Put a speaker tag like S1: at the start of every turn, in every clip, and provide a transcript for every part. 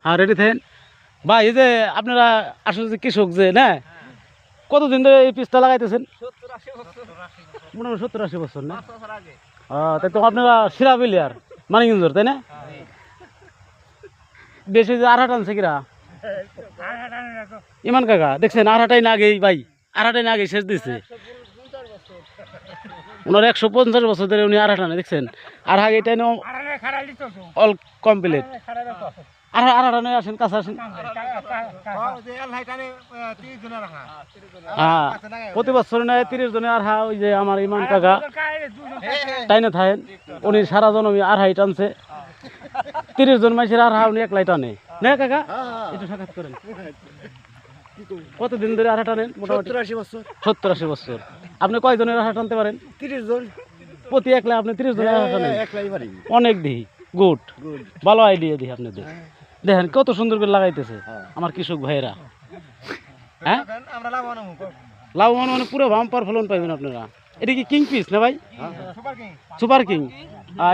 S1: হ্যাঁ রেডি থাকেন ভাই। এই যে আপনারা আসলে যে কৃষক যে না কতদিন ধরে এই পিসটা লাগাইতেছেন? মনে হয় 70-80 বছর না? তাই তো আপনারা সিরা প্লেয়ার মানিকগঞ্জের তাই না? বেশি যে আড়া টানছে কিরা ইমান কাকা দেখছেন আড়াটাই না আগেই ভাই, আড়াটাই না আগেই শেষ দিচ্ছে। ওনার 150 বছর ধরে উনি আড়া টানে দেখছেন। আর আগে টাইনে অল কমপ্লিট। আড়া টানে আসেন কাছে আসেন। হ্যাঁ প্রতি বছর নেয় 30 জনের আড়হা। ওই যে আমার ইমান কাকা টাইনে থাকেন, উনি সারা জনমি আড়হাই টানছে। 30 জন মানুষের আড়হা উনি একলাই টানে না কাকা? একটু সাক্ষাৎ করেন। কতদিন ধরে আড়া টানেন? মোটামুটি 70-80 বছর। আপনি কয়জনের আড়া টানতে পারেন?
S2: 30 জন
S1: প্রতি একলা আপনি 30 জনের আড়া টানেন?
S2: একলাই পারি।
S1: অনেক দিই গুড, ভালো আইডিয়া দিই আপনাদের। দেখেন কত সুন্দর করে লাগাইতেছে আমার কৃষক ভাইয়েরা। হ্যাঁ লাভবান মানে পুরো বাম্পার ফলন পাইবেন আপনারা। এটা কি কিং পিস না ভাই? Super king.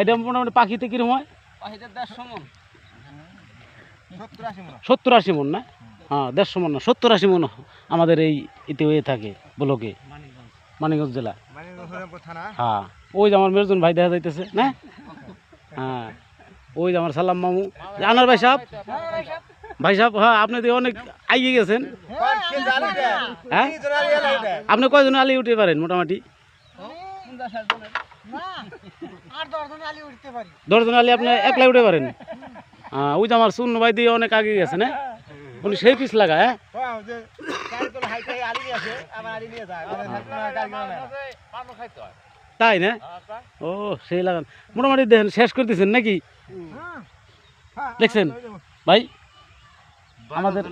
S1: এটা মোটামুটি পাখিতে কিরকম হয়? 70-80 মন না? হ্যাঁ 150 মন না 70-80 মন আমাদের এই ইতে হয়ে থাকে ব্লকে মানিকগঞ্জ জেলা। হ্যাঁ ওই যে আমার মেরজন ভাই দেখা যাইতেছে না? হ্যাঁ ওই যে আমার সালাম মামু আনার ভাই সাহেব। ভাই সাহেব হ্যাঁ আপনি তো অনেক এগিয়ে গেছেন। হ্যাঁ আপনি কয়জন আলি উঠতে পারেন মোটামুটি? 10 জন আলি আপনি একলাই উঠে পারেন? হ্যাঁ ওই যে আমার সুন ভাই দিয়ে অনেক আগে গেছে না? উনি সেই পিস লাগা। হ্যাঁ তাই না? ও সেই লাগান মোটামুটি দেখেন শেষ করতেছেন নাকি? দেখছেন ভাই আমাদের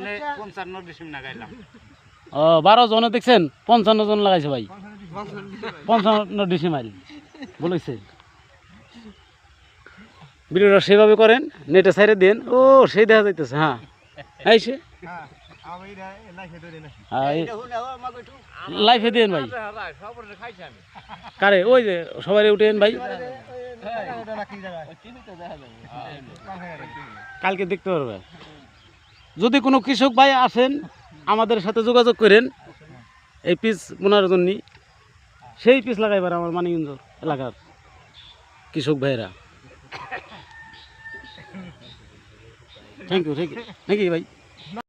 S1: 12 জনে দেখছেন 55 জন লাগাইছে ভাই। 55 ডিসিমাইল বলেছে। ভিডিওটা সেভাবে করেন, নেটে সাইডে দেন। ও সেই দেখা যাইতেছে। হ্যাঁ আইসে লাইফে দেন ভাই। কারে ওই যে সবাই উঠেন ভাই, কালকে দেখতে পারবে। যদি কোনো কৃষক ভাই আসেন আমাদের সাথে যোগাযোগ করেন এই পিস বোনার জন্য। সেই পিস লাগাইবার আমার মানিকগঞ্জ এলাকার কৃষক ভাইরা। থ্যাংক ইউ ভাই।